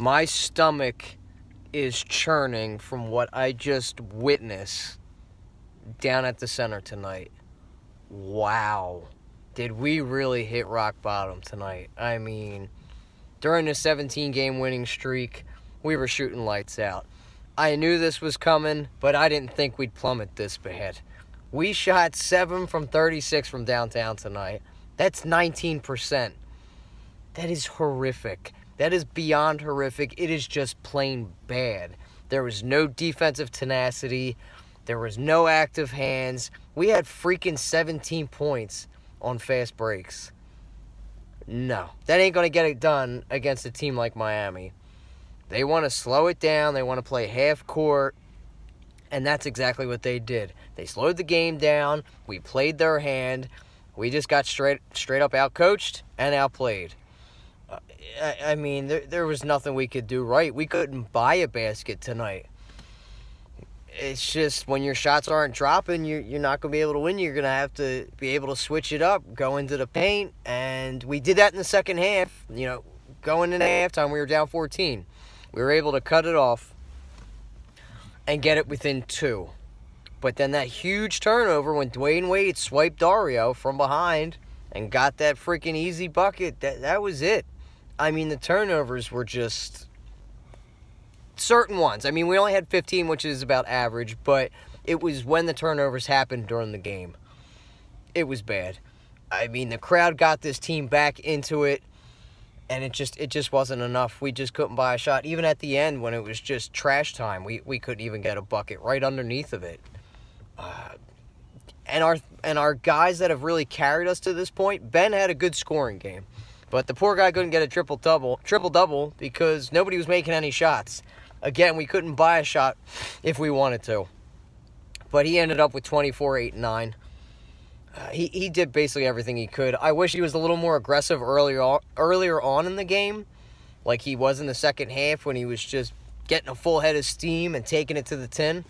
My stomach is churning from what I just witnessed down at the center tonight. Wow. Did we really hit rock bottom tonight? I mean, during the 17-game winning streak, we were shooting lights out. I knew this was coming, but I didn't think we'd plummet this bad. We shot 7 from 36 from downtown tonight. That's 19%. That is horrific. That is beyond horrific. It is just plain bad. There was no defensive tenacity. There was no active hands. We had freaking 17 points on fast breaks. No, that ain't going to get it done against a team like Miami. They want to slow it down. They want to play half court. And that's exactly what they did. They slowed the game down. We played their hand. We just got straight up outcoached and outplayed. I mean, there was nothing we could do right. We couldn't buy a basket tonight. It's just when your shots aren't dropping, you're not going to be able to win. You're going to have to be able to switch it up, go into the paint. And we did that in the second half. You know, going into halftime, we were down 14. We were able to cut it off and get it within 2. But then that huge turnover when Dwayne Wade swiped Dario from behind and got that freaking easy bucket, that was it. I mean, the turnovers were just certain ones. I mean, we only had 15, which is about average, but it was when the turnovers happened during the game. It was bad. I mean, the crowd got this team back into it, and it just wasn't enough. We just couldn't buy a shot. Even at the end, when it was just trash time, we couldn't even get a bucket right underneath of it. And our guys that have really carried us to this point, Ben had a good scoring game. But the poor guy couldn't get a triple-double because nobody was making any shots. Again, we couldn't buy a shot if we wanted to. But he ended up with 24, 8, and 9. He did basically everything he could. I wish he was a little more aggressive earlier on in the game, like he was in the second half when he was just getting a full head of steam and taking it to the tin.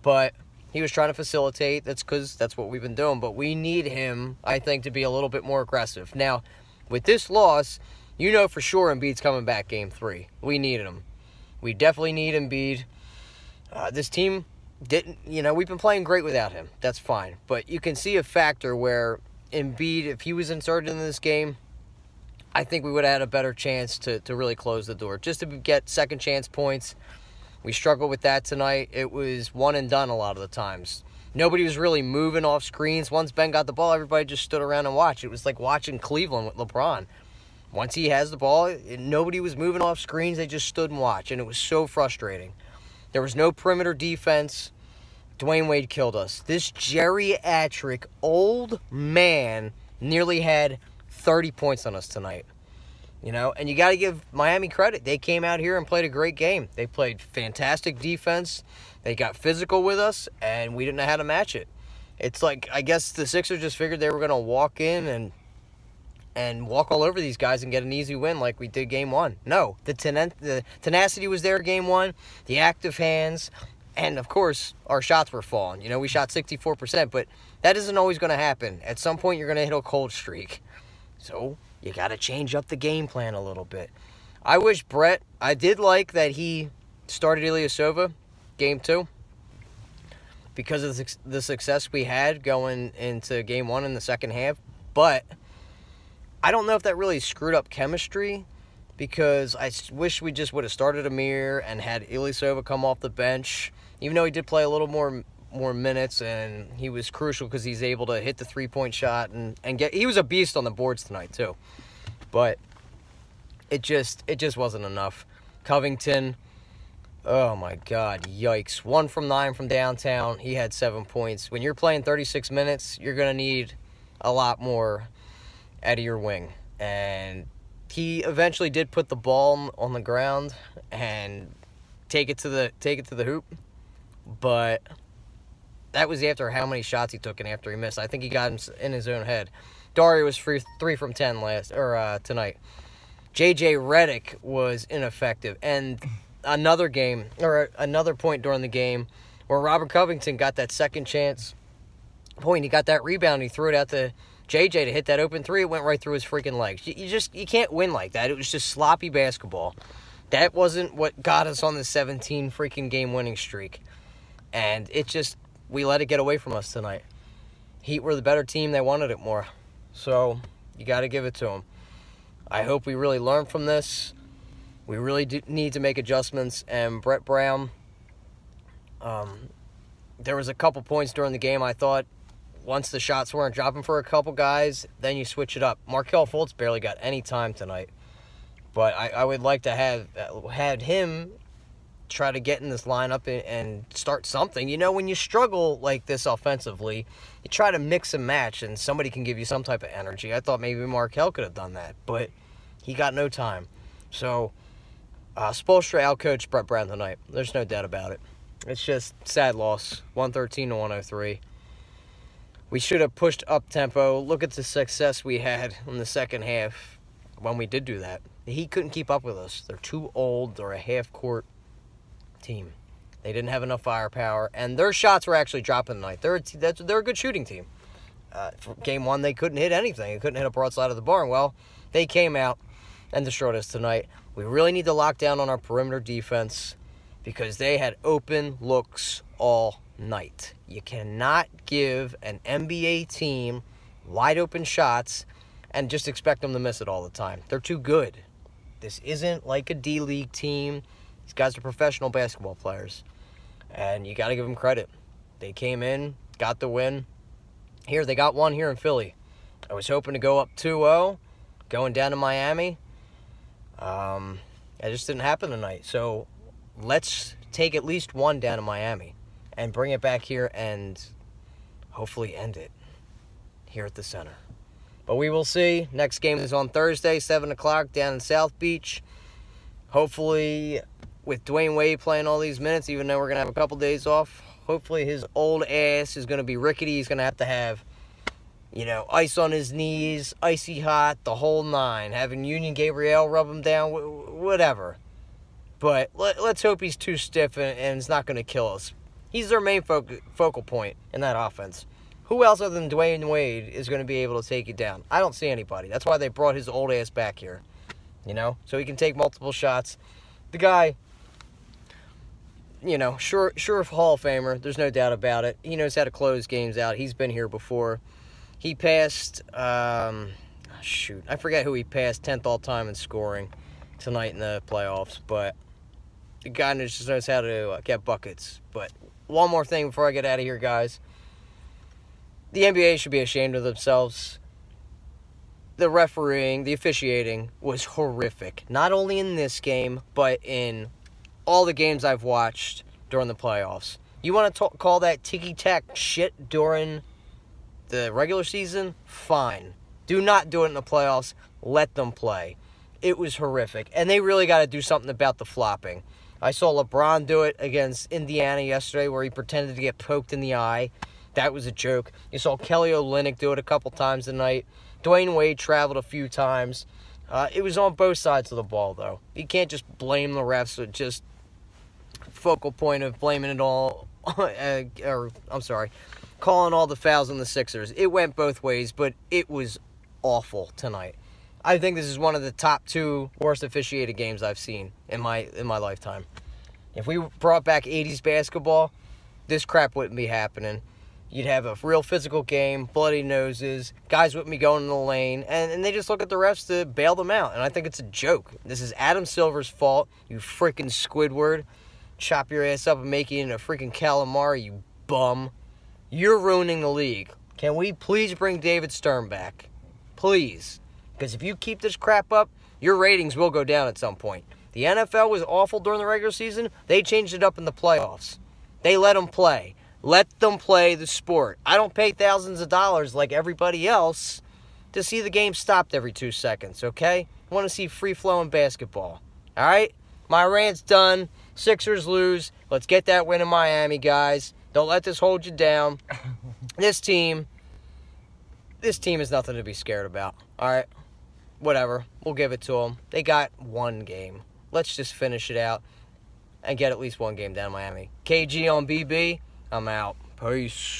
But he was trying to facilitate. That's because that's what we've been doing. But we need him, I think, to be a little bit more aggressive. Now, with this loss, you know for sure Embiid's coming back game 3. We needed him. We definitely need Embiid. This team didn't, we've been playing great without him. That's fine. But you can see a factor where Embiid, if he was inserted in this game, I think we would have had a better chance to really close the door. Just to get second chance points. We struggled with that tonight. It was one and done a lot of the times. Nobody was really moving off screens. Once Ben got the ball, everybody just stood around and watched. It was like watching Cleveland with LeBron. Once he has the ball, nobody was moving off screens. They just stood and watched, and it was so frustrating. There was no perimeter defense. Dwayne Wade killed us. This geriatric old man nearly had 30 points on us tonight. And you got to give Miami credit. They came out here and played a great game. They played fantastic defense. They got physical with us, and we didn't know how to match it. It's like, I guess the Sixers just figured they were going to walk in and walk all over these guys and get an easy win like we did game 1. No, the tenacity was there game 1, the active hands, and, of course, our shots were falling. We shot 64%, but that isn't always going to happen. At some point, you're going to hit a cold streak. So you got to change up the game plan a little bit. I wish Brett, I did like that he started Ilyasova game 2 because of the success we had going into game 1 in the second half. But I don't know if that really screwed up chemistry because I wish we just would have started Amir and had Ilyasova come off the bench. Even though he did play a little more minutes and he was crucial because he's able to hit the three-point shot and he was a beast on the boards tonight too. But it just wasn't enough. Covington, oh my God, yikes. 1 from 9 from downtown. He had 7 points. When you're playing 36 minutes, you're going to need a lot more out of your wing. And he eventually did put the ball on the ground and take it to the hoop. But that was after how many shots he took and after he missed. I think he got him in his own head. Dario was 3 from 10 tonight. J.J. Redick was ineffective. And another point during the game where Robert Covington got that second chance point. He got that rebound. He threw it out to J.J. to hit that open 3. It went right through his freaking legs. You can't win like that. It was just sloppy basketball. That wasn't what got us on the 17 freaking game winning streak. And we let it get away from us tonight. Heat were the better team. They wanted it more. So, you got to give it to them. I hope we really learn from this. We really need to make adjustments. And Brett Brown, there was a couple points during the game I thought, once the shots weren't dropping for a couple guys, then you switch it up. Markelle Fultz barely got any time tonight. But I would like to have had him try to get in this lineup and start something. You know, when you struggle like this offensively, you try to mix and match, and somebody can give you some type of energy. I thought maybe Markelle could have done that, but he got no time. So, Spoelstra outcoached Brett Brown tonight. There's no doubt about it. It's just sad loss, 113 to 103. We should have pushed up tempo. Look at the success we had in the second half when we did do that. He couldn't keep up with us. They're too old. They're a half-court team. They didn't have enough firepower, and their shots were actually dropping tonight. They're a good shooting team. For game one, they couldn't hit anything. They couldn't hit a broadside of the barn. Well, they came out and destroyed us tonight. We really need to lock down on our perimeter defense because they had open looks all night. You cannot give an NBA team wide open shots and just expect them to miss it all the time. They're too good. This isn't like a D-League team. These guys are professional basketball players, and you got to give them credit. They came in, got the win. Here, they got one here in Philly. I was hoping to go up 2-0, going down to Miami. It just didn't happen tonight. So let's take at least one down to Miami and bring it back here and hopefully end it here at the center. But we will see. Next game is on Thursday, 7 o'clock down in South Beach. Hopefully, with Dwayne Wade playing all these minutes, even though we're going to have a couple days off, hopefully his old ass is going to be rickety. He's going to have, you know, ice on his knees, icy hot, the whole nine. Having Union Gabriel rub him down, whatever. But let's hope he's too stiff and it's not going to kill us. He's their main focal point in that offense. Who else other than Dwayne Wade is going to be able to take you down? I don't see anybody. That's why they brought his old ass back here, you know, so he can take multiple shots. The guy, you know, sure Hall of Famer. There's no doubt about it. He knows how to close games out. He's been here before. He passed, I forget who he passed 10th all-time in scoring tonight in the playoffs, but the guy just knows how to get buckets. But one more thing before I get out of here, guys. The NBA should be ashamed of themselves. The refereeing, the officiating was horrific. Not only in this game, but in all the games I've watched during the playoffs. You want to call that ticky-tack shit during the regular season? Fine. Do not do it in the playoffs. Let them play. It was horrific. And they really got to do something about the flopping. I saw LeBron do it against Indiana yesterday where he pretended to get poked in the eye. That was a joke. You saw Kelly Olynyk do it a couple times tonight. Dwayne Wade traveled a few times. It was on both sides of the ball, though. You can't just blame the refs. Just focal point of blaming it all, calling all the fouls on the Sixers. It went both ways, but it was awful tonight. I think this is one of the top 2 worst officiated games I've seen in my lifetime. If we brought back 80s basketball, this crap wouldn't be happening. You'd have a real physical game, bloody noses, guys wouldn't be going in the lane, and they just look at the refs to bail them out. And I think it's a joke. This is Adam Silver's fault, you freaking Squidward. Chop your ass up and make you into a freaking calamari, you bum. You're ruining the league. Can we please bring David Stern back? Please. Because if you keep this crap up, your ratings will go down at some point. The NFL was awful during the regular season. They changed it up in the playoffs. They let them play. Let them play the sport. I don't pay thousands of dollars like everybody else to see the game stopped every 2 seconds, okay? I want to see free-flowing basketball, all right? My rant's done. Sixers lose. Let's get that win in Miami, guys. Don't let this hold you down. This team is nothing to be scared about, all right? Whatever. We'll give it to them. They got one game. Let's just finish it out and get at least one game down in Miami. KG on BB. I'm out. Peace.